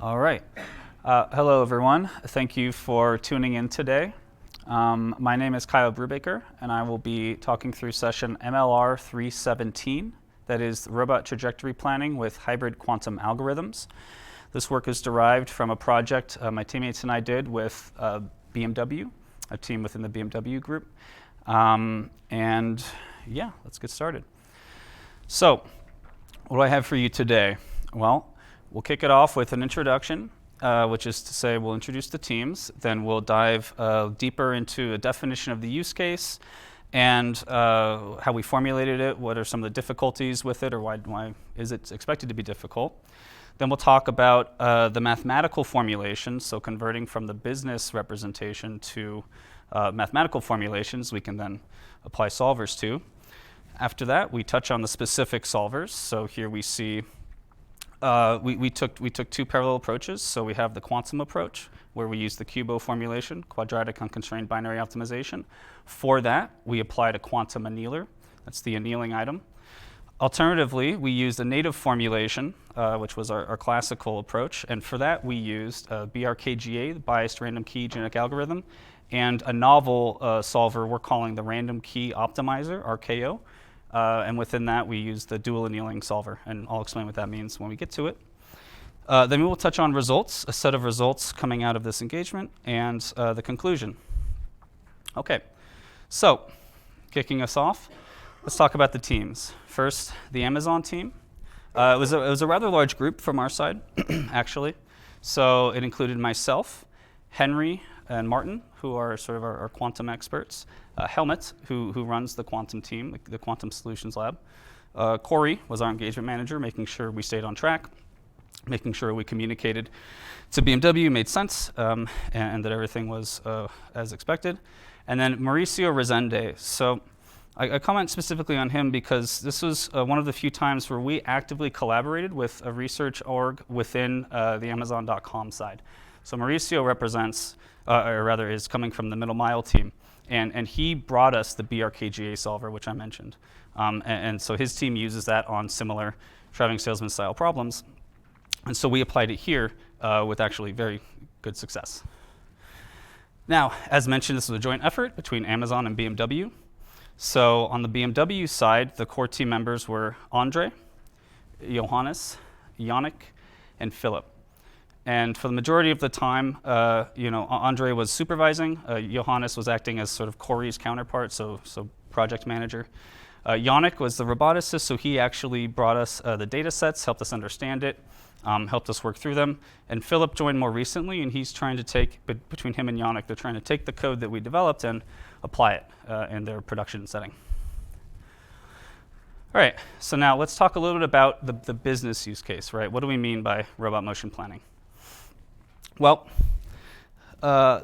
All right. Hello, everyone. Thank you for tuning in today. My name is Kyle Brubaker, and I will be talking through session MLR 317, that is robot trajectory planning with hybrid quantum algorithms. This work is derived from a project my teammates and I did with BMW, a team within the BMW group. And yeah, let's get started. So, what do I have for you today? Well, we'll kick it off with an introduction, which is to say we'll introduce the teams, then we'll dive deeper into a definition of the use case and how we formulated it, what are some of the difficulties with it, or why is it expected to be difficult. Then we'll talk about the mathematical formulation, so converting from the business representation to mathematical formulations we can then apply solvers to. After that, we touch on the specific solvers. So here we see we took two parallel approaches. So we have the quantum approach, where we use the QUBO formulation, quadratic unconstrained binary optimization. For that, we applied a quantum annealer. That's the annealing item. Alternatively, we used a native formulation, which was our classical approach. And for that, we used BRKGA, the biased random key genetic algorithm, and a novel solver we're calling the random key optimizer, RKO. And within that, we use the dual annealing solver, and I'll explain what that means when we get to it. Then we will touch on results, a set of results coming out of this engagement, and the conclusion. Okay, so kicking us off, let's talk about the teams. First, the Amazon team. It was a rather large group from our side, actually. So it included myself, Henry, and Martin, who are sort of our quantum experts. Helmut, who runs the quantum team, the Quantum Solutions Lab. Corey was our engagement manager, making sure we stayed on track, making sure we communicated to BMW, made sense, and that everything was as expected. And then Mauricio Rezende. So I comment specifically on him because this was one of the few times where we actively collaborated with a research org within the Amazon.com side. So Mauricio represents, or rather is coming from the Middle Mile team. And he brought us the BRKGA solver, which I mentioned. And so his team uses that on similar traveling salesman style problems. And so we applied it here with actually very good success. Now, as mentioned, this was a joint effort between Amazon and BMW. So on the BMW side, the core team members were Andre, Johannes, Yannick, and Philip. And for the majority of the time, Andre was supervising. Johannes was acting as sort of Corey's counterpart, so project manager. Yannick was the roboticist, so he actually brought us the data sets, helped us understand it, helped us work through them. And Philip joined more recently, and he's trying to take, between him and Yannick, they're trying to take the code that we developed and apply it in their production setting. All right, so now let's talk a little bit about the business use case, right? What do we mean by robot motion planning? Well,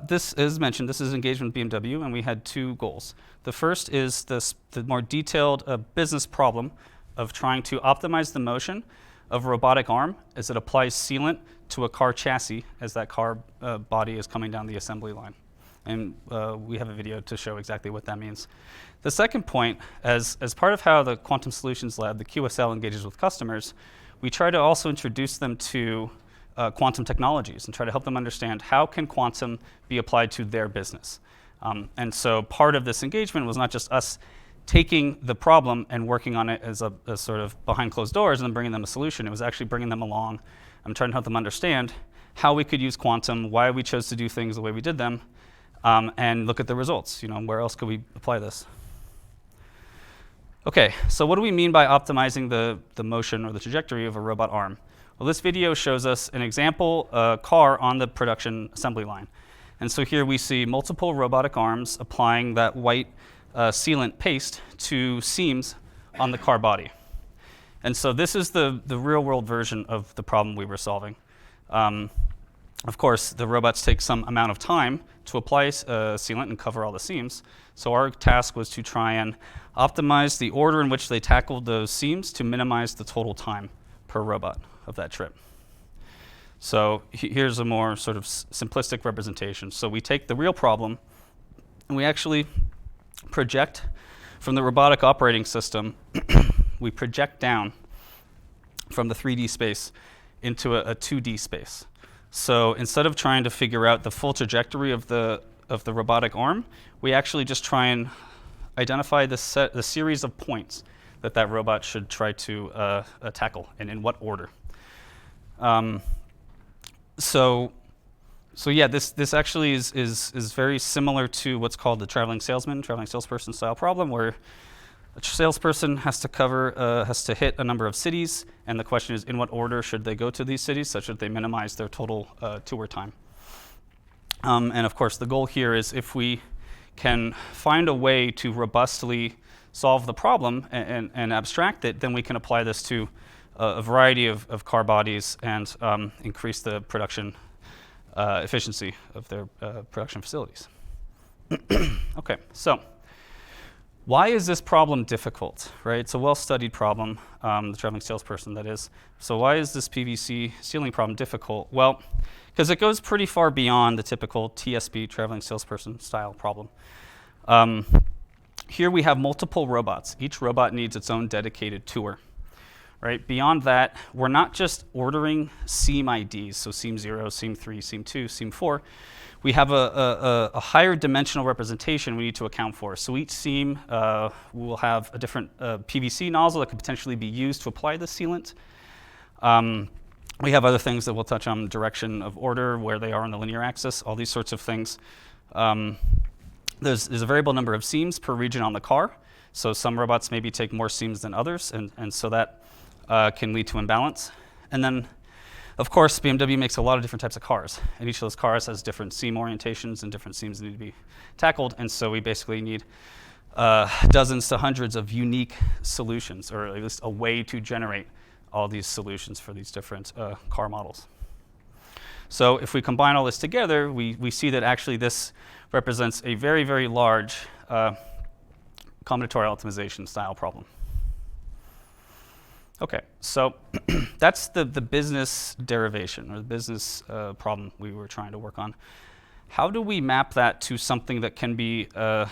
this, as mentioned, this is engagement with BMW, and we had two goals. The first is the more detailed business problem of trying to optimize the motion of a robotic arm as it applies sealant to a car chassis as that car body is coming down the assembly line. And we have a video to show exactly what that means. The second point, as part of how the Quantum Solutions Lab, the QSL, engages with customers, we try to also introduce them to quantum technologies and try to help them understand how can quantum be applied to their business. And so part of this engagement was not just us taking the problem and working on it as a sort of behind closed doors and then bringing them a solution. It was actually bringing them along. I'm trying to help them understand how we could use quantum, why we chose to do things the way we did them, and look at the results. Where else could we apply this? Okay, so what do we mean by optimizing the motion or the trajectory of a robot arm? Well, this video shows us an example car on the production assembly line. And so here we see multiple robotic arms applying that white sealant paste to seams on the car body. And so this is the real world version of the problem we were solving. Of course, the robots take some amount of time to apply sealant and cover all the seams. So our task was to try and optimize the order in which they tackled those seams to minimize the total time per robot of that trip. So here's a more sort of simplistic representation. So we take the real problem and we actually project from the robotic operating system, we project down from the 3D space into a 2D space. So instead of trying to figure out the full trajectory of the robotic arm, we actually just try and identify the series of points that robot should try to tackle, and in what order. So yeah, this actually is very similar to what's called the traveling salesperson style problem, where a salesperson has to hit a number of cities, and the question is, in what order should they go to these cities such that they minimize their total tour time. And of course, the goal here is, if we can find a way to robustly solve the problem and abstract it, then we can apply this to a variety of car bodies and increase the production efficiency of their production facilities. Okay, so why is this problem difficult, right? It's a well-studied problem, the traveling salesperson, that is. So why is this PVC ceiling problem difficult? Well, because it goes pretty far beyond the typical TSP, traveling salesperson style problem. Here we have multiple robots. Each robot needs its own dedicated tour, right? Beyond that, we're not just ordering seam IDs, so seam 0, seam 3, seam 2, seam 4. We have a higher dimensional representation we need to account for. So each seam will have a different PVC nozzle that could potentially be used to apply the sealant. We have other things that we'll touch on: direction of order, where they are on the linear axis, all these sorts of things. There's a variable number of seams per region on the car. So some robots maybe take more seams than others, and so that can lead to imbalance. And then, of course, BMW makes a lot of different types of cars, and each of those cars has different seam orientations and different seams that need to be tackled, and so we basically need dozens to hundreds of unique solutions, or at least a way to generate all these solutions for these different car models. So if we combine all this together, we see that actually this represents a very, very large combinatorial optimization style problem. Okay, so that's the business derivation, or the business problem we were trying to work on. How do we map that to something that can be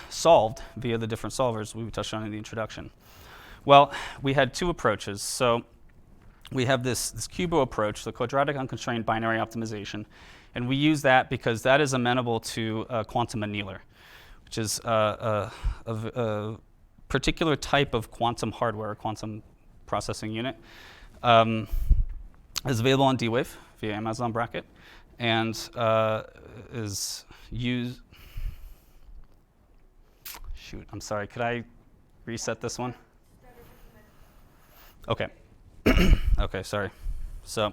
solved via the different solvers we touched on in the introduction? Well, we had two approaches. So we have this QUBO approach, the quadratic unconstrained binary optimization, and we use that because that is amenable to quantum annealer, which is a particular type of quantum hardware, quantum processing unit. Is available on D-Wave via Amazon Braket, and is used. Shoot, I'm sorry. Could I reset this one? Okay. Okay, sorry. So,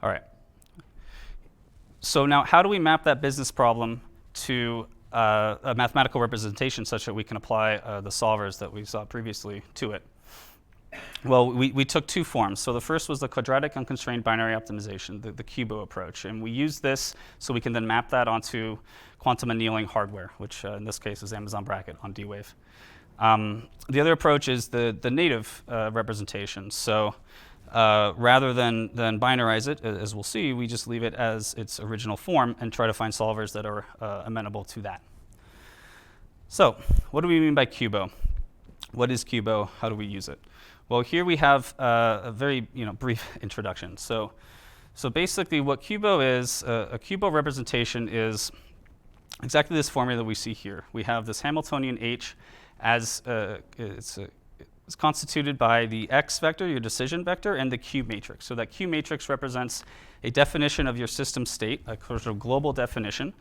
all right. So now, how do we map that business problem to a mathematical representation such that we can apply the solvers that we saw previously to it? Well, we took two forms. So the first was the quadratic unconstrained binary optimization, the QUBO approach. And we used this so we can then map that onto quantum annealing hardware, which in this case is Amazon Braket on D-Wave. The other approach is the native representation. So rather than binarize it, as we'll see, we just leave it as its original form and try to find solvers that are amenable to that. So what do we mean by QUBO? What is QUBO? How do we use it? Well, here we have a very brief introduction. So basically what QUBO is, a QUBO representation is exactly this formula that we see here. We have this Hamiltonian H as it's constituted by the X vector, your decision vector, and the Q matrix. So that Q matrix represents a definition of your system state, a sort of global definition.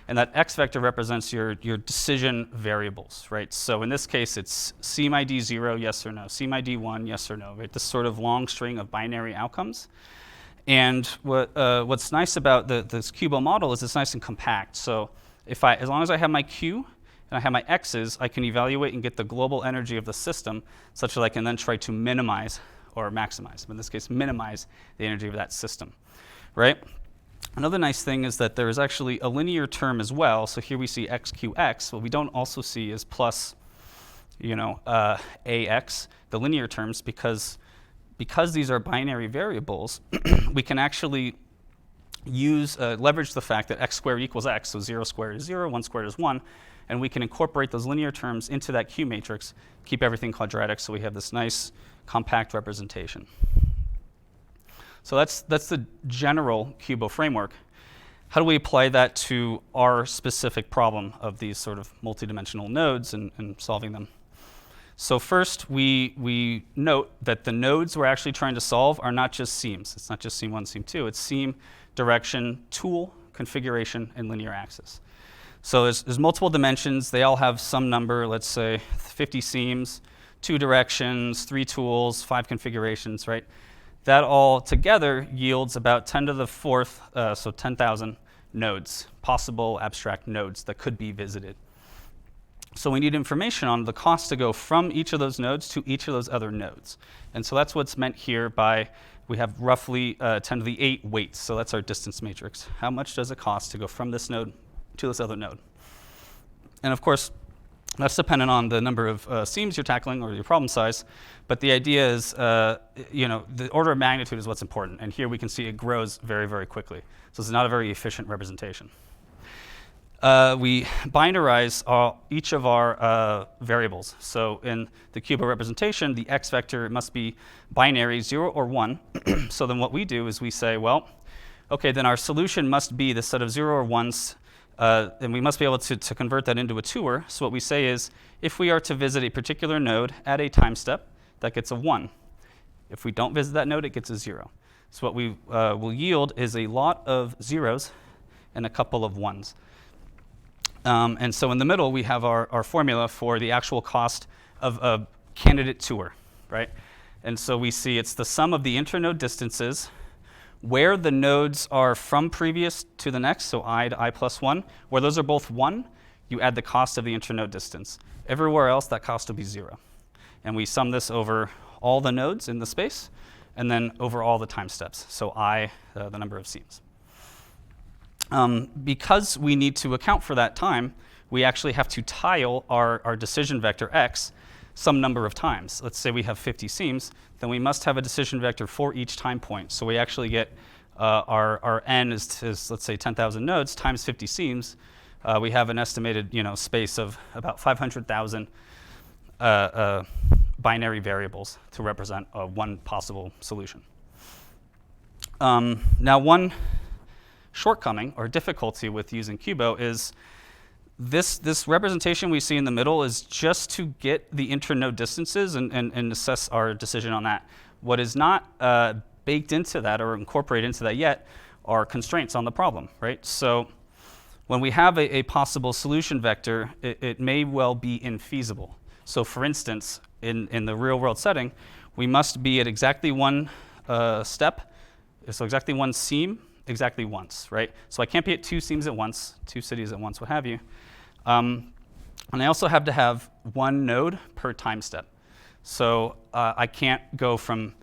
And that X vector represents your decision variables, right? So in this case, it's seam ID 0, yes or no, seam ID 1, yes or no, right? This sort of long string of binary outcomes. And what's nice about this QUBO model is it's nice and compact. So as long as I have my Q and I have my X's, I can evaluate and get the global energy of the system such that I can then try to minimize or maximize, but in this case, minimize the energy of that system, right? Another nice thing is that there is actually a linear term as well. So here we see XQX. What we don't also see is plus, AX, the linear terms, because these are binary variables, we can actually leverage the fact that x squared equals x, so 0 squared is 0, 1 squared is 1, and we can incorporate those linear terms into that Q matrix, keep everything quadratic, so we have this nice compact representation. So that's the general Cubo framework. How do we apply that to our specific problem of these sort of multidimensional nodes and solving them? So first, we note that the nodes we're actually trying to solve are not just seams. It's not just seam 1, seam 2. It's seam, direction, tool, configuration, and linear axis. So there's multiple dimensions. They all have some number, let's say 50 seams, 2 directions, 3 tools, 5 configurations, right? That all together yields about 10 to the 4th, so 10,000 nodes, possible abstract nodes that could be visited. So we need information on the cost to go from each of those nodes to each of those other nodes. And so that's what's meant here by, we have roughly 10 to the 8 weights. So that's our distance matrix. How much does it cost to go from this node to this other node? And of course, that's dependent on the number of seams you're tackling or your problem size. But the idea is, the order of magnitude is what's important. And here we can see it grows very, very quickly. So it's not a very efficient representation. We binarize each of our variables. So in the Cubo representation, the x vector must be binary, 0 or 1. So then what we do is we say, well, OK, then our solution must be the set of 0 or 1s. And we must be able to convert that into a tour. So what we say is, if we are to visit a particular node at a time step, that gets a 1. If we don't visit that node, it gets a 0. So what we will yield is a lot of zeros and a couple of 1s. And so in the middle, we have our formula for the actual cost of a candidate tour, right? And so we see it's the sum of the internode distances, where the nodes are from previous to the next, so I to I plus 1. Where those are both 1, you add the cost of the internode distance. Everywhere else, that cost will be 0. And we sum this over all the nodes in the space, and then over all the time steps, so I, the number of seams. Because we need to account for that time, we actually have to tile our decision vector x some number of times. Let's say we have 50 seams, then we must have a decision vector for each time point. So we actually get our n is let's say 10,000 nodes times 50 seams. We have an estimated space of about 500,000 binary variables to represent one possible solution. Now one shortcoming or difficulty with using Cubo is this representation we see in the middle is just to get the internode distances and assess our decision on that. What is not baked into that or incorporated into that yet are constraints on the problem, right? So when we have a possible solution vector, it may well be infeasible. So for instance, in the real world setting, we must be at exactly one step, so exactly one seam, exactly once, right? So I can't be at 2 seams at once, 2 cities at once, what have you. And I also have to have 1 node per time step. So I can't go from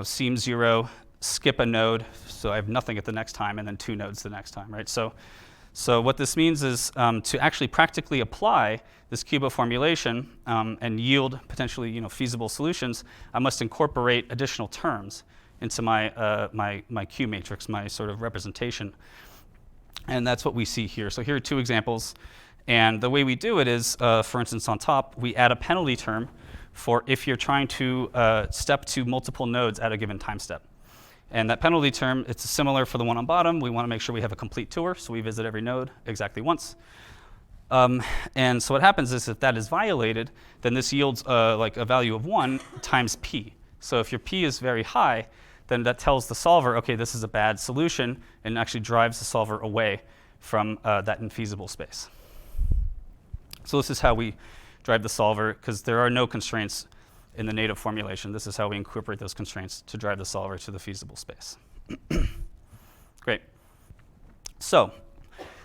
seam 0, skip a node, so I have nothing at the next time, and then 2 nodes the next time, right? So what this means is to actually practically apply this Cubo formulation and yield potentially feasible solutions, I must incorporate additional terms into my Q matrix, my sort of representation. And that's what we see here. So here are 2 examples. And the way we do it is, for instance, on top, we add a penalty term for if you're trying to step to multiple nodes at a given time step. And that penalty term, it's similar for the one on bottom. We want to make sure we have a complete tour, so we visit every node exactly once. And so what happens is if that is violated, then this yields like a value of 1 times p. So if your p is very high, then that tells the solver, OK, this is a bad solution, and actually drives the solver away from that infeasible space. So this is how we drive the solver, because there are no constraints in the native formulation. This is how we incorporate those constraints to drive the solver to the feasible space. Great. So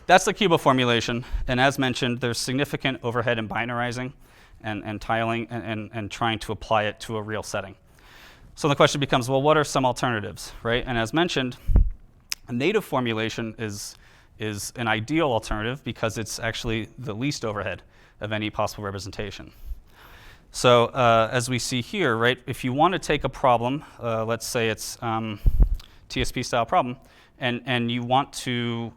that's the Cubo formulation. And as mentioned, there's significant overhead in binarizing and tiling and trying to apply it to a real setting. So the question becomes, well, what are some alternatives, right? And as mentioned, a native formulation is an ideal alternative because it's actually the least overhead of any possible representation. So as we see here, right, if you want to take a problem, let's say it's TSP style problem, and you want to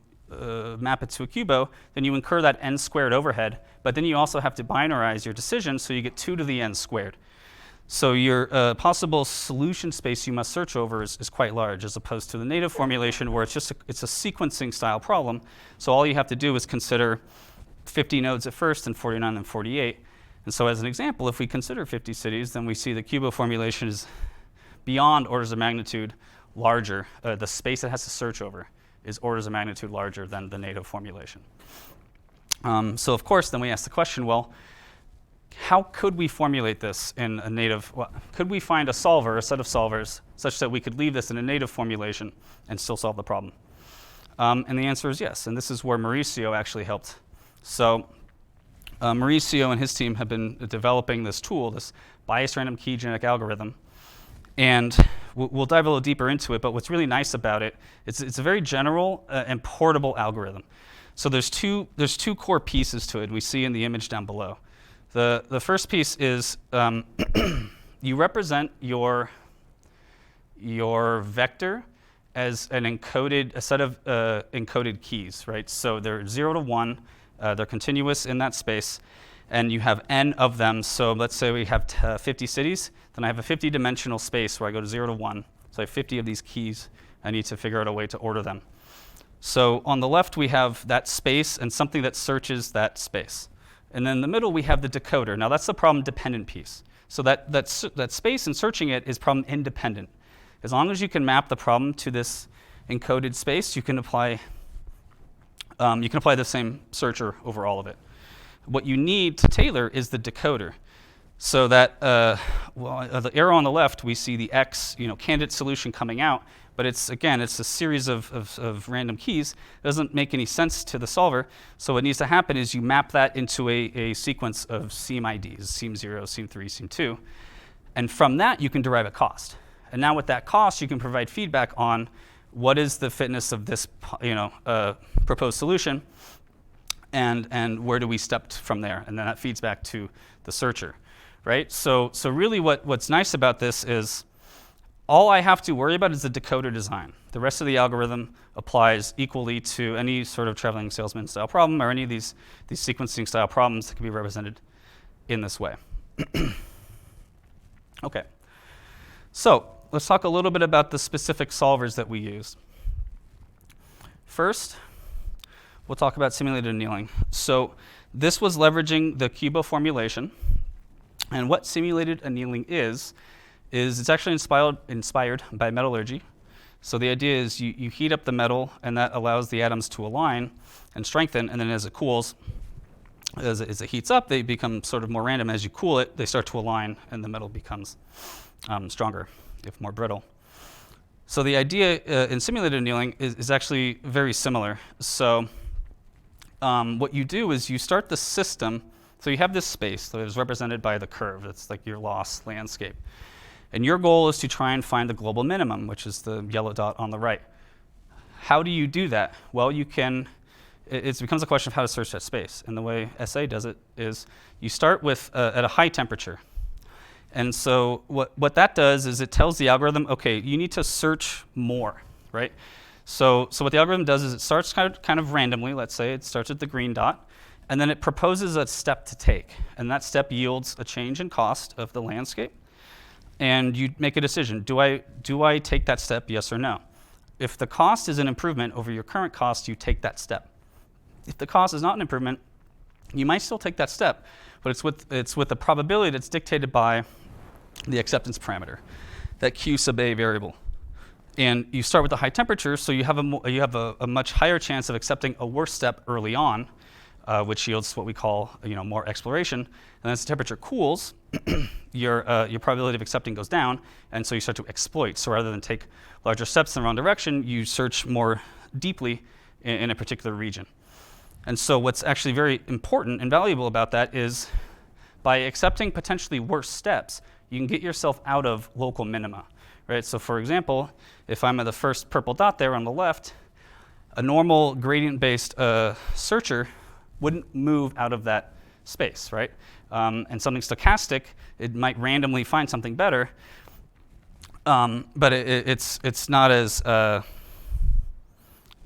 map it to a Cubo, then you incur that n squared overhead, but then you also have to binarize your decision, so you get 2 to the n squared. So your possible solution space you must search over is quite large, as opposed to the native formulation where it's a sequencing style problem. So all you have to do is consider 50 nodes at first and 49 and 48. And so as an example, if we consider 50 cities, then we see the QUBO formulation is beyond orders of magnitude larger. The space it has to search over is orders of magnitude larger than the native formulation. So of course, then we ask the question, well, how could we formulate this in a native, well, could we find a solver, a set of solvers, such that we could leave this in a native formulation and still solve the problem? And the answer is yes, and this is where Mauricio actually helped. So Mauricio and his team have been developing this tool, this biased random key genetic algorithm, and we'll dive a little deeper into it, but what's really nice about it, it's a very general and portable algorithm. So there's two core pieces to it, and we see in the image down below. The first piece is you represent your vector as a set of encoded keys, right? So they're 0 to 1, they're continuous in that space, and you have n of them. So let's say we have 50 cities, then I have a 50-dimensional space where I go to 0 to 1. So I have 50 of these keys. I need to figure out a way to order them. So on the left, we have that space and something that searches that space. And then in the middle, we have the decoder. Now, that's the problem-dependent piece. So that space and searching it is problem-independent. As long as you can map the problem to this encoded space, you can apply the same searcher over all of it. What you need to tailor is the decoder. So that, the arrow on the left, we see the X, candidate solution coming out, but it's a series of random keys. It doesn't make any sense to the solver. So what needs to happen is you map that into a sequence of seam IDs, seam 0, seam 3, seam 2. And from that, you can derive a cost. And now with that cost, you can provide feedback on what is the fitness of this proposed solution, and where do we step from there. And then that feeds back to the searcher, right? So really what's nice about this is all I have to worry about is the decoder design. The rest of the algorithm applies equally to any sort of traveling salesman style problem or any of these sequencing style problems that can be represented in this way. Okay, so let's talk a little bit about the specific solvers that we use. First, we'll talk about simulated annealing. So this was leveraging the QUBO formulation. And what simulated annealing is it's actually inspired by metallurgy. So the idea is you heat up the metal, and that allows the atoms to align and strengthen, and then as it cools, as it heats up, they become sort of more random. As you cool it, they start to align, and the metal becomes stronger, if more brittle. So the idea in simulated annealing is actually very similar. So what you do is you start the system. So you have this space that is represented by the curve. It's like your loss landscape. And your goal is to try and find the global minimum, which is the yellow dot on the right. How do you do that? Well, it becomes a question of how to search that space. And the way SA does it is you start with at a high temperature. And so what that does is it tells the algorithm, okay, you need to search more, right? So what the algorithm does is it starts kind of randomly. Let's say it starts at the green dot, and then it proposes a step to take. And that step yields a change in cost of the landscape. And you make a decision. Do I take that step, yes or no? If the cost is an improvement over your current cost, you take that step. If the cost is not an improvement, you might still take that step, but it's with a probability that's dictated by the acceptance parameter, that Q sub A variable. And you start with the high temperature, so you have a much higher chance of accepting a worse step early on, which yields what we call more exploration. And as the temperature cools, your probability of accepting goes down, and so you start to exploit. So rather than take larger steps in the wrong direction, you search more deeply in a particular region. And so what's actually very important and valuable about that is by accepting potentially worse steps, you can get yourself out of local minima, right? So for example, if I'm at the first purple dot there on the left, a normal gradient-based searcher wouldn't move out of that space, right? And something stochastic, it might randomly find something better, but it's not as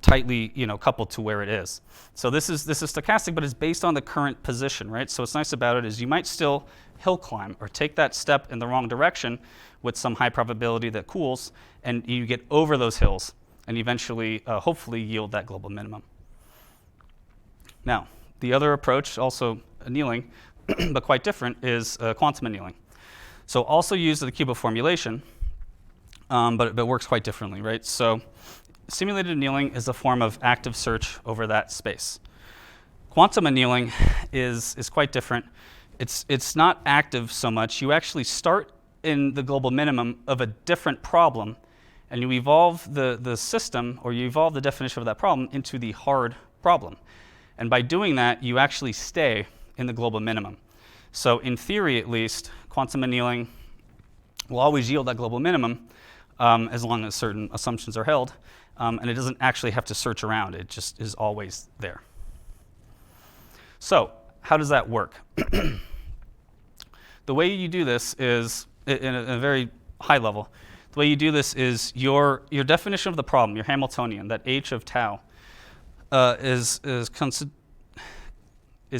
tightly, coupled to where it is. So this is stochastic, but it's based on the current position, right? So what's nice about it is you might still hill climb or take that step in the wrong direction with some high probability that cools, and you get over those hills and eventually, hopefully, yield that global minimum. Now, the other approach, also annealing, but quite different, is quantum annealing. So also used in the QUBO formulation, but it works quite differently, right? So simulated annealing is a form of active search over that space. Quantum annealing is quite different. It's not active so much. You actually start in the global minimum of a different problem, and you evolve the system, or you evolve the definition of that problem into the hard problem. And by doing that, you actually stay in the global minimum. So in theory, at least, quantum annealing will always yield that global minimum as long as certain assumptions are held. And it doesn't actually have to search around. It just is always there. So how does that work? The way you do this is, in a very high level, the way you do this is your definition of the problem, your Hamiltonian, that h of tau, is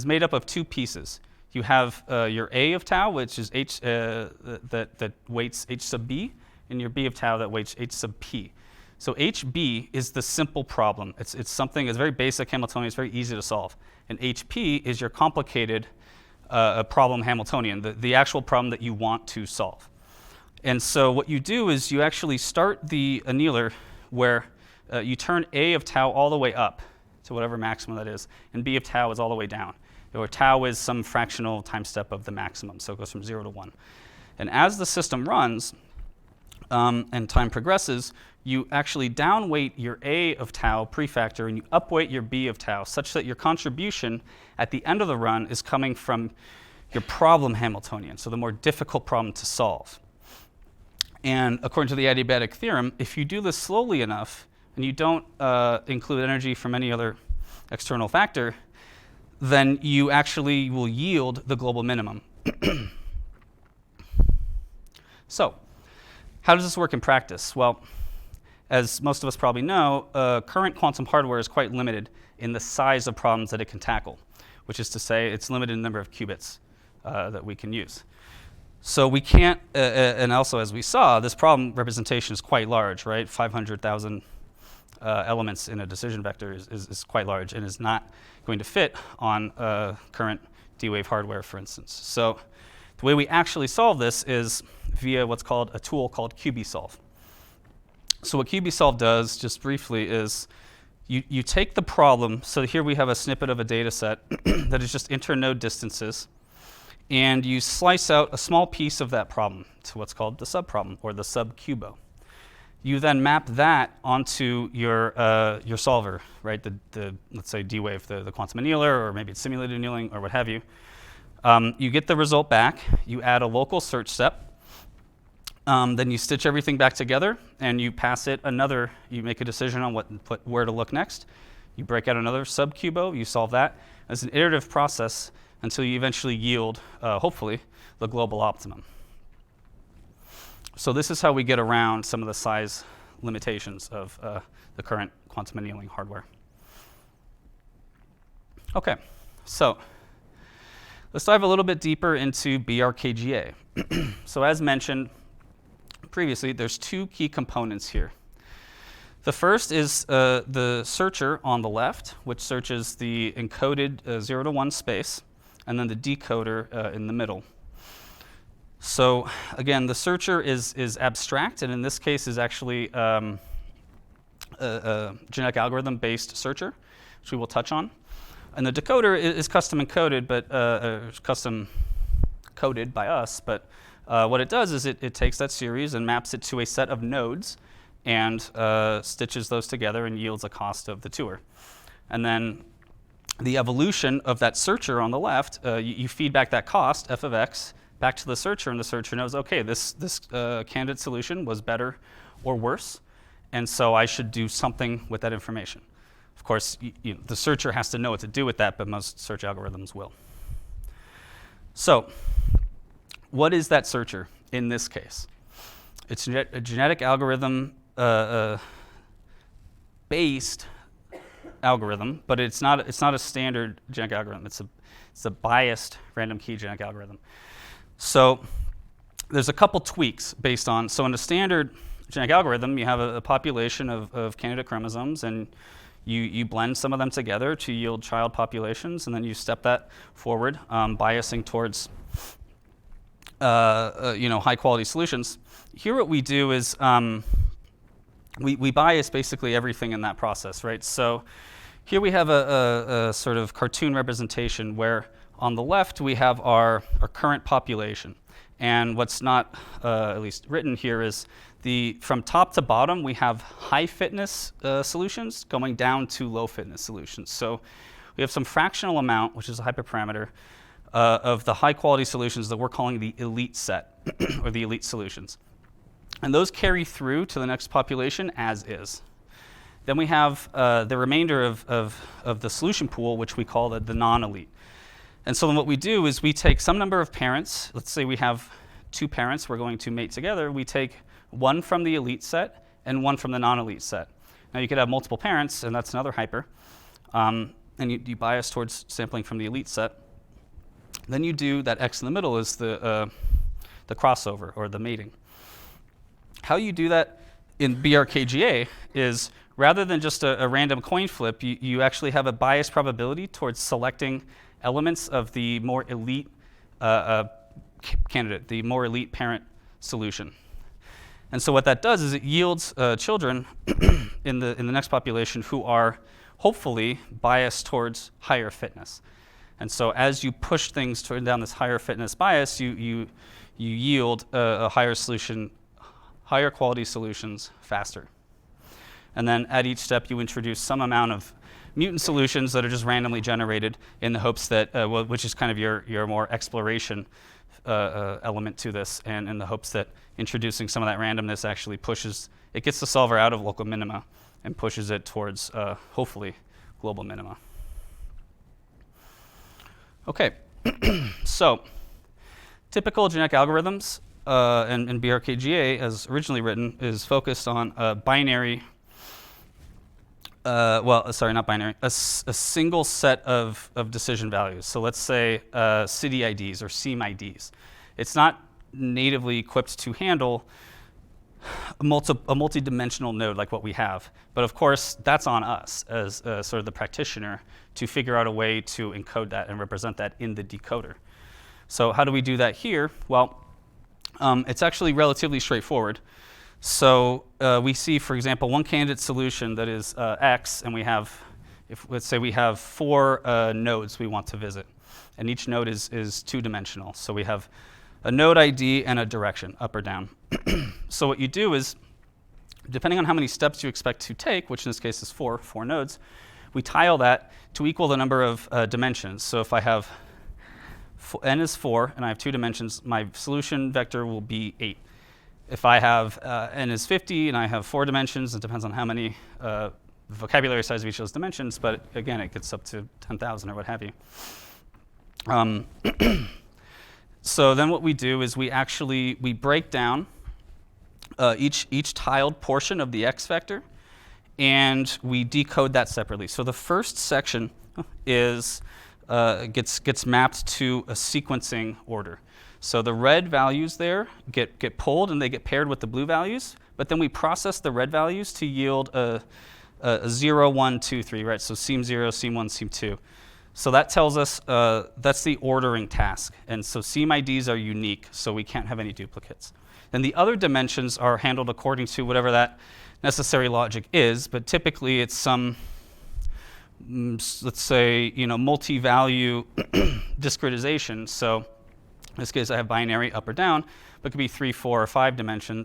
made up of two pieces. You have your a of tau, which is h that weights h sub b, and your b of tau that weights h sub p. So HB is the simple problem. It's something, it's very basic Hamiltonian, it's very easy to solve. And HP is your complicated problem Hamiltonian, the actual problem that you want to solve. And so what you do is you actually start the annealer where you turn A of tau all the way up to whatever maximum that is, and B of tau is all the way down. Or tau is some fractional time step of the maximum, so it goes from 0 to 1. And as the system runs and time progresses, you actually downweight your A of tau prefactor and you upweight your B of tau such that your contribution at the end of the run is coming from your problem Hamiltonian, so the more difficult problem to solve. And according to the adiabatic theorem, if you do this slowly enough and you don't include energy from any other external factor, then you actually will yield the global minimum. So, how does this work in practice? Well, as most of us probably know, current quantum hardware is quite limited in the size of problems that it can tackle, which is to say it's limited in the number of qubits that we can use. So we can't, and also as we saw, this problem representation is quite large, right? 500,000 elements in a decision vector is quite large and is not going to fit on current D-Wave hardware, for instance. So the way we actually solve this is via what's called a tool called QBsolve. So what QBsolve does, just briefly, is you take the problem. So here we have a snippet of a data set that is just internode distances, and you slice out a small piece of that problem to what's called the subproblem, or the sub-QUBO. You then map that onto your solver, right? The let's say D-Wave, the quantum annealer, or maybe it's simulated annealing, or what have you. You get the result back. You add a local search step. Then you stitch everything back together, and you pass it another. You make a decision on where to look next. You break out another sub-QUBO. You solve that. It's an iterative process until you eventually yield, hopefully, the global optimum. So this is how we get around some of the size limitations of the current quantum annealing hardware. Okay, so let's dive a little bit deeper into BRKGA. So as mentioned previously, there's two key components here. The first is the searcher on the left, which searches the encoded 0 to 1 space, and then the decoder in the middle. So again, the searcher is abstract, and in this case is actually a genetic algorithm-based searcher, which we will touch on. And the decoder is custom encoded, but custom coded by us. But what it does is it takes that series and maps it to a set of nodes and stitches those together and yields a cost of the tour. And then the evolution of that searcher on the left, you feed back that cost, f of x, back to the searcher, and the searcher knows, okay, this candidate solution was better or worse, and so I should do something with that information. Of course, the searcher has to know what to do with that, but most search algorithms will. So what is that searcher in this case? It's a genetic algorithm based algorithm, but it's not a standard genetic algorithm. It's a biased random key genetic algorithm. So there's a couple tweaks based on, so in a standard genetic algorithm, you have a population of candidate chromosomes, and you blend some of them together to yield child populations, and then you step that forward, biasing towards high quality solutions. Here what we do is we bias basically everything in that process, right? So here we have a sort of cartoon representation where on the left we have our current population. And what's not at least written here is from top to bottom we have high fitness solutions going down to low fitness solutions. So we have some fractional amount, which is a hyperparameter, of the high quality solutions that we're calling the elite set or the elite solutions. And those carry through to the next population as is. Then we have the remainder of the solution pool, which we call the non-elite. And so then what we do is we take some number of parents. Let's say we have 2 parents we're going to mate together. We take one from the elite set and one from the non-elite set. Now you could have multiple parents, and that's another hyper. And you bias towards sampling from the elite set. Then you do that X in the middle is the crossover or the mating. How you do that in BRKGA is rather than just a random coin flip, you actually have a biased probability towards selecting elements of the more elite candidate, the more elite parent solution. And so what that does is it yields children in the next population who are hopefully biased towards higher fitness. And so as you push things down this higher fitness bias, you yield a higher solution, higher quality solutions faster. And then at each step you introduce some amount of mutant solutions that are just randomly generated in the hopes that, which is kind of your more exploration element to this, and in the hopes that introducing some of that randomness actually gets the solver out of local minima and pushes it towards, hopefully, global minima. Okay, so typical genetic algorithms and BRKGA, as originally written, is focused on a binary, not binary, a single set of decision values. So let's say city IDs or SEAM IDs. It's not natively equipped to handle a multi-dimensional node like what we have. But of course, that's on us as sort of the practitioner to figure out a way to encode that and represent that in the decoder. So how do we do that here? Well, it's actually relatively straightforward. So we see, for example, one candidate solution that is X, and we have, let's say we have 4 nodes we want to visit. And each node is 2-dimensional. So we have a node ID and a direction, up or down. So what you do is, depending on how many steps you expect to take, which in this case is 4 nodes, we tile that to equal the number of dimensions. So if I have n is 4 and I have 2 dimensions, my solution vector will be 8. If I have n is 50 and I have 4 dimensions, it depends on how many vocabulary size of each of those dimensions, but again, it gets up to 10,000 or what have you. So then what we do is we break down each tiled portion of the X vector, and we decode that separately. So the first section is gets mapped to a sequencing order. So the red values there get pulled and they get paired with the blue values, but then we process the red values to yield a 0, 1, 2, 3, right? So SEAM 0, SEAM 1, SEAM 2. So that tells us that's the ordering task. And so SEAM IDs are unique, so we can't have any duplicates. Then the other dimensions are handled according to whatever that necessary logic is, but typically it's some, let's say, multi-value discretization. So in this case, I have binary up or down, but it could be 3, 4, or 5 dimension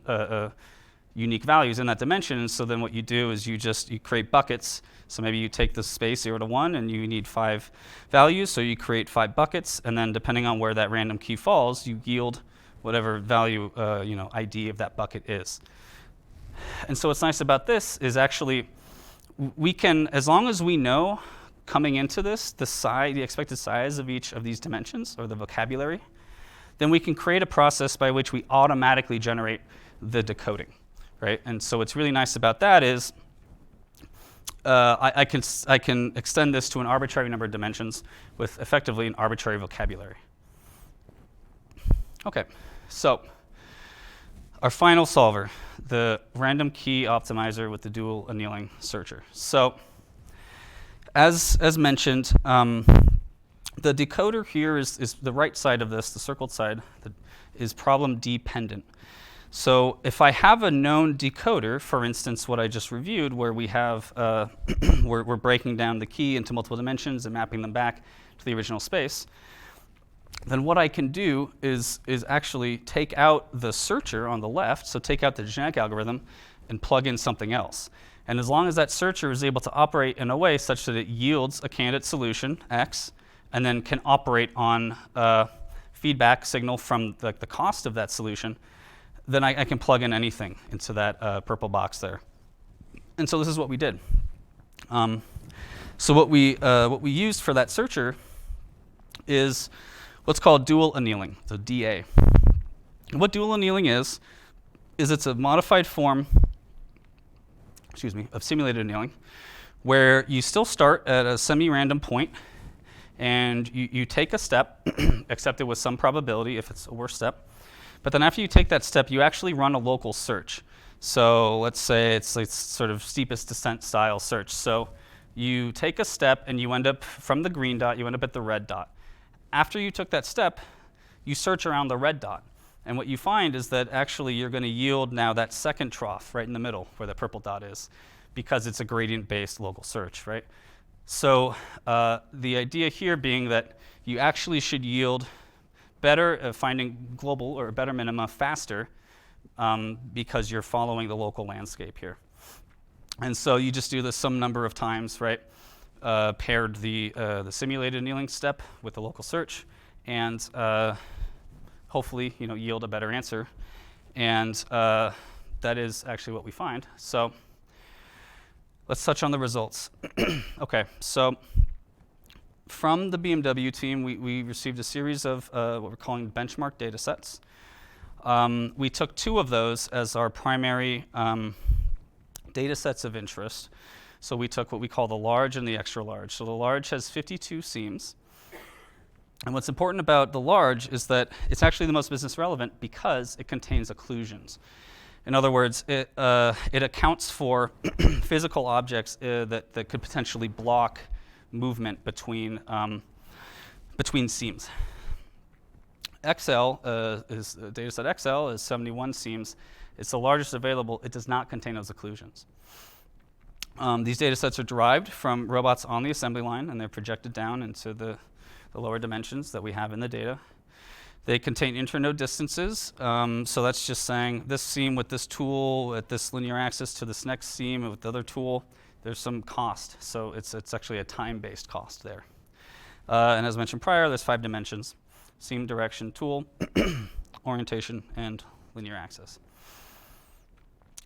unique values in that dimension. And so then what you do is you create buckets. So maybe you take the space 0 to 1 and you need 5 values. So you create 5 buckets, and then depending on where that random key falls, you yield whatever value ID of that bucket is. And so what's nice about this is actually we can, as long as we know coming into this the expected size of each of these dimensions or the vocabulary, then we can create a process by which we automatically generate the decoding, right? And so what's really nice about that is I can extend this to an arbitrary number of dimensions with effectively an arbitrary vocabulary. Okay, so our final solver, the random key optimizer with the dual annealing searcher. So as mentioned, the decoder here is the right side of this, the circled side, that is problem dependent. So if I have a known decoder, for instance, what I just reviewed, where we have, we're breaking down the key into multiple dimensions and mapping them back to the original space, then what I can do is actually take out the searcher on the left, so take out the genetic algorithm and plug in something else. And as long as that searcher is able to operate in a way such that it yields a candidate solution, X, and then can operate on feedback signal from the cost of that solution, then I can plug in anything into that purple box there. And so this is what we did. So what we used for that searcher is what's called dual annealing, so DA. And what dual annealing is it's a modified form, of simulated annealing, where you still start at a semi-random point, and you take a step, accept it with some probability if it's a worse step. But then after you take that step, you actually run a local search. So let's say it's sort of steepest descent style search. So you take a step and you end up, from the green dot, you end up at the red dot. After you took that step, you search around the red dot. And what you find is that actually you're going to yield now that second trough right in the middle where the purple dot is, because it's a gradient-based local search, right? So the idea here being that you actually should yield better finding global or better minima faster because you're following the local landscape here. And so you just do this some number of times, right? Paired the simulated annealing step with the local search, and hopefully yield a better answer. And that is actually what we find. So let's touch on the results. Okay, so from the BMW team, we received a series of what we're calling benchmark data sets. We took 2 of those as our primary data sets of interest. So we took what we call the large and the extra large. So the large has 52 seams. And what's important about the large is that it's actually the most business relevant because it contains occlusions. In other words, it accounts for physical objects that could potentially block movement between seams. XL is dataset XL is 71 seams. It's the largest available. It does not contain those occlusions. These data sets are derived from robots on the assembly line, and they're projected down into the lower dimensions that we have in the data. They contain internode distances, so that's just saying this seam with this tool at this linear axis to this next seam with the other tool, there's some cost. So it's actually a time-based cost there. And as mentioned prior, there's 5 dimensions: seam, direction, tool, orientation, and linear axis.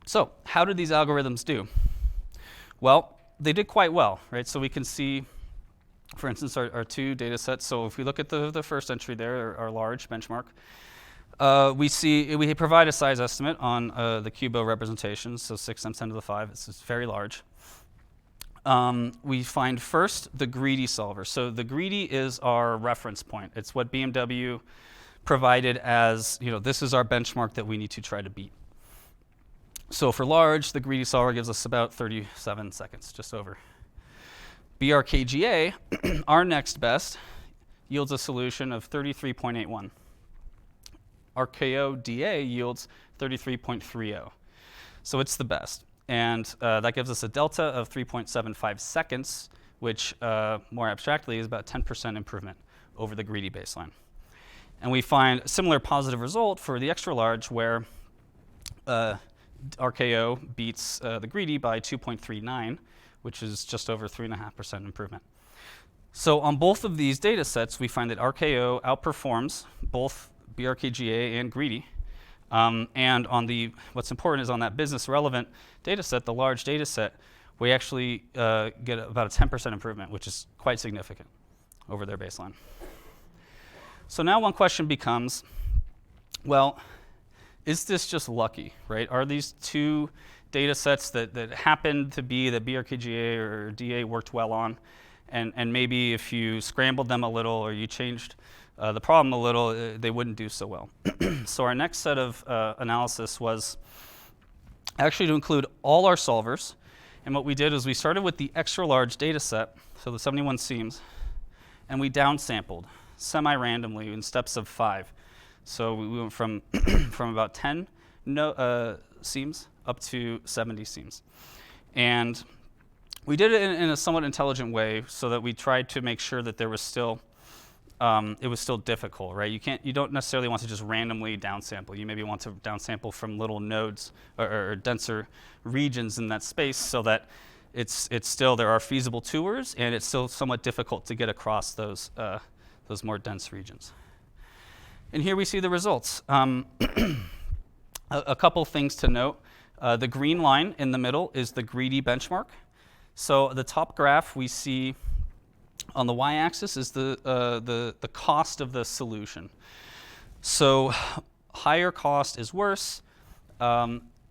So how did these algorithms do? Well, they did quite well, right? So we can see, for instance, our 2 data sets. So if we look at the first entry there, our large benchmark, we provide a size estimate on the QUBO representations, so 6 times 10 to the 5. It's very large. We find first the greedy solver. So the greedy is our reference point. It's what BMW provided as, this is our benchmark that we need to try to beat. So for large, the greedy solver gives us about 37 seconds, just over. BRKGA, our next best, yields a solution of 33.81. RKO-DA yields 33.30. So it's the best. And that gives us a delta of 3.75 seconds, which more abstractly is about 10% improvement over the greedy baseline. And we find a similar positive result for the extra large, where RKO beats the greedy by 2.39, which is just over 3.5% improvement. So on both of these data sets, we find that RKO outperforms both BRKGA and greedy. And on what's important is on that business relevant data set, the large data set, we actually get about a 10% improvement, which is quite significant over their baseline. So now one question becomes, well, is this just lucky, right? Are these 2 data sets that happened to be that BRKGA or DA worked well on, and maybe if you scrambled them a little or you changed the problem a little, they wouldn't do so well. So our next set of analysis was actually to include all our solvers. And what we did is we started with the extra large data set, so the 71 seams, and we downsampled semi-randomly in steps of 5. So we went from from about 10 seams up to 70 seams. And we did it in a somewhat intelligent way so that we tried to make sure that there was still it was still difficult, right? You don't necessarily want to just randomly downsample. You maybe want to downsample from little nodes or denser regions in that space so that it's still, there are feasible tours, and it's still somewhat difficult to get across those more dense regions. And here we see the results. A couple things to note. The green line in the middle is the greedy benchmark. So the top graph we see on the y-axis is the cost of the solution. So higher cost is worse.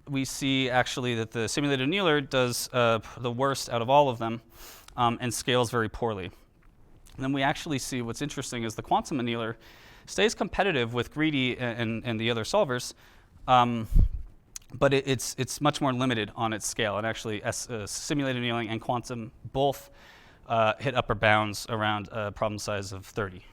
We see actually that the simulated annealer does the worst out of all of them and scales very poorly. And then we actually see what's interesting is the quantum annealer stays competitive with greedy and the other solvers, but it's much more limited on its scale. And actually, simulated annealing and quantum both hit upper bounds around a problem size of 30.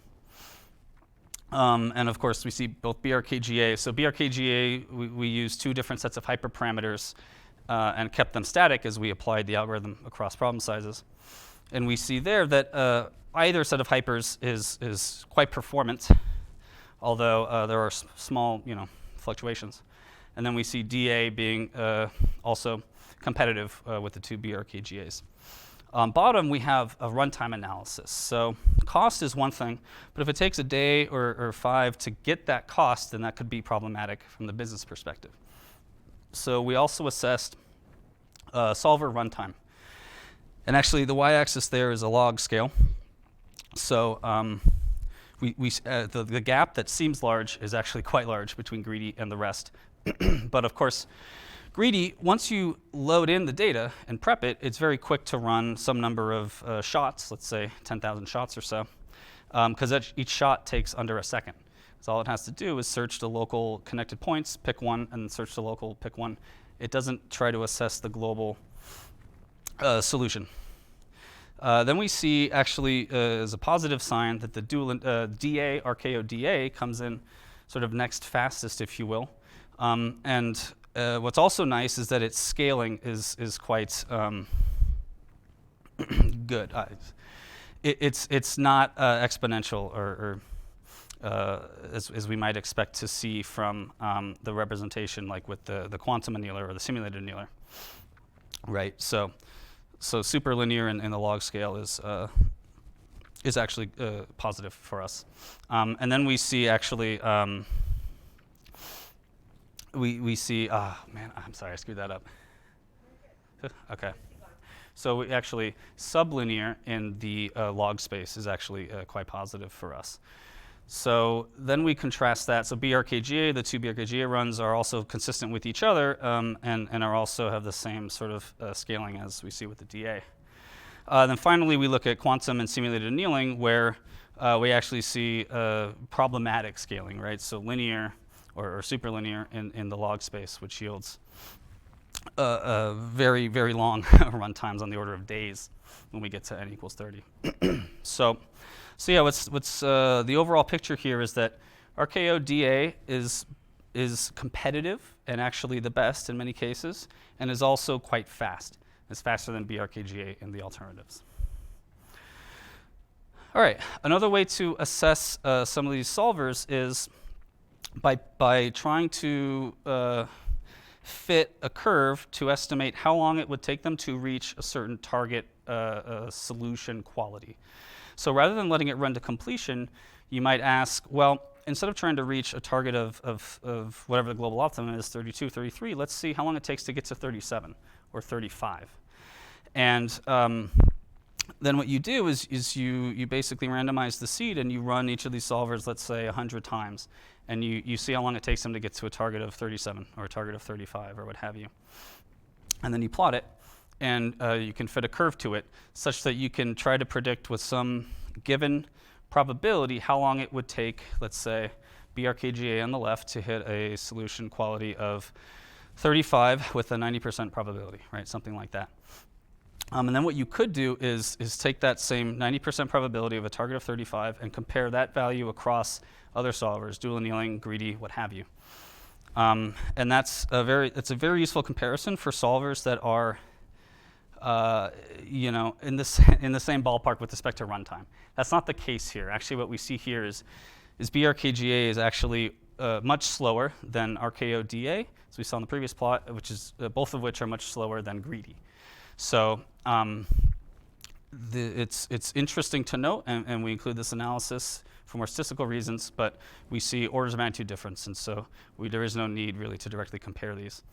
And of course, we see both BRKGA. So BRKGA, we used 2 different sets of hyperparameters and kept them static as we applied the algorithm across problem sizes. And we see there that either set of hypers is quite performant, although there are small fluctuations. And then we see DA being also competitive with the 2 BRKGAs. On bottom, we have a runtime analysis. So cost is one thing, but if it takes a day or 5 to get that cost, then that could be problematic from the business perspective. So we also assessed solver runtime. And actually, the y-axis there is a log scale. So the gap that seems large is actually quite large between greedy and the rest. But of course, greedy, once you load in the data and prep it, it's very quick to run some number of shots, let's say 10,000 shots or so, because each shot takes under a second. So all it has to do is search the local connected points, pick one, and search the local, pick one. It doesn't try to assess the global solution. Then we see actually as a positive sign that the dual DA, RKO DA, comes in sort of next fastest, if you will. What's also nice is that its scaling is quite good. It's not exponential or as we might expect to see from the representation, like with the quantum annealer or the simulated annealer, right? So super linear in the log scale is actually positive for us. And then we see actually. We see, man, I'm sorry, I screwed that up. Okay. So we actually, sublinear in the log space is actually quite positive for us. So then we contrast that. So BRKGA, the 2 BRKGA runs are also consistent with each other and are also have the same sort of scaling as we see with the DA. Then finally, we look at quantum and simulated annealing, where we actually see problematic scaling, right? So linear or superlinear in the log space, which yields very, very long run times on the order of days when we get to n equals 30. So yeah, what's the overall picture here is that RKO DA is competitive and actually the best in many cases, and is also quite fast. It's faster than BRKGA in the alternatives. All right, another way to assess some of these solvers is by trying to fit a curve to estimate how long it would take them to reach a certain target solution quality. So rather than letting it run to completion, you might ask, well, instead of trying to reach a target of whatever the global optimum is, 32, 33, let's see how long it takes to get to 37 or 35. And then what you do is you basically randomize the seed and you run each of these solvers, let's say 100 times, and you see how long it takes them to get to a target of 37 or a target of 35 or what have you. and then you plot it, and you can fit a curve to it such that you can try to predict with some given probability how long it would take, let's say, BRKGA on the left to hit a solution quality of 35 with a 90% probability, right? Something like that. And then what you could do is take that same 90% probability of a target of 35 and compare that value across other solvers, dual annealing, greedy, what have you. And it's a very useful comparison for solvers that are in the same ballpark with respect to runtime. That's not the case here. Actually, what we see here is BRKGA is actually much slower than RKO-DA, as we saw in the previous plot, which is both of which are much slower than greedy. So it's interesting to note, and we include this analysis for more statistical reasons, but we see orders of magnitude difference, and so there is no need really to directly compare these.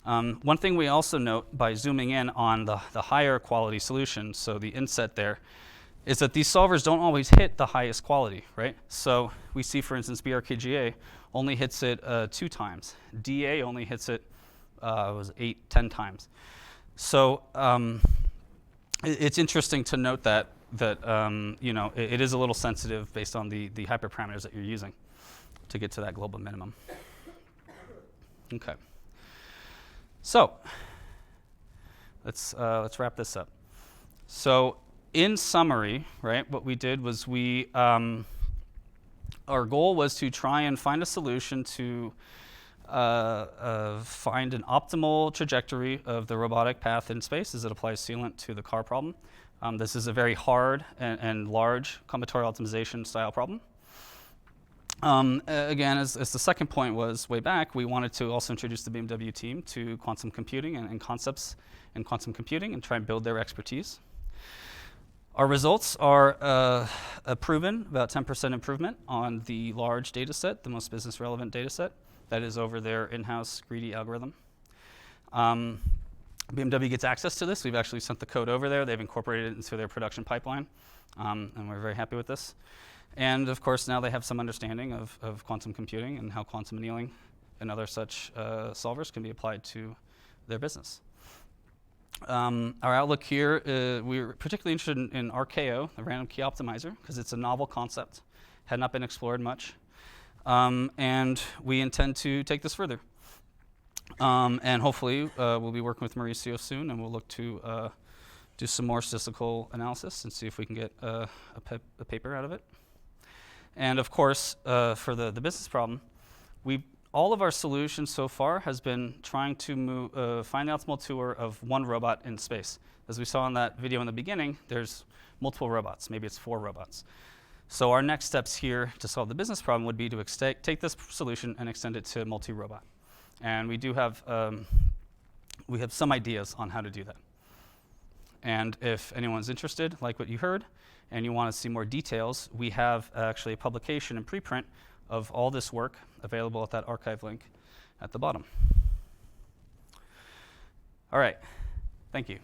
One thing we also note by zooming in on the higher quality solution, so the inset there, is that these solvers don't always hit the highest quality, right? So we see, for instance, BRKGA only hits it 2 times. DA only hits it 8, 10 times. So it's interesting to note that it is a little sensitive based on the hyperparameters that you're using to get to that global minimum. Okay. So let's wrap this up. So in summary, right, what we did was our goal was to try and find a solution to find an optimal trajectory of the robotic path in space as it applies sealant to the car problem. This is a very hard and large combinatorial optimization style problem. Again, as the second point was way back, we wanted to also introduce the BMW team to quantum computing and concepts in quantum computing and try and build their expertise. Our results are a proven about 10% improvement on the large data set, the most business relevant data set. That is over their in-house greedy algorithm. BMW gets access to this. We've actually sent the code over there. They've incorporated it into their production pipeline, and we're very happy with this. And of course, now they have some understanding of quantum computing and how quantum annealing and other such solvers can be applied to their business. Our outlook here, we're particularly interested in RKO, the random key optimizer, because it's a novel concept, had not been explored much. And we intend to take this further. And hopefully, we'll be working with Mauricio soon, and we'll look to do some more statistical analysis and see if we can get a paper out of it. And of course, for the business problem, all of our solutions so far has been trying to find the optimal tour of one robot in space. As we saw in that video in the beginning, there's multiple robots. Maybe it's 4 robots. So our next steps here to solve the business problem would be to take this solution and extend it to multi-robot. And we do have some ideas on how to do that. And if anyone's interested, like what you heard, and you want to see more details, we have actually a publication and preprint of all this work available at that archive link at the bottom. All right, thank you.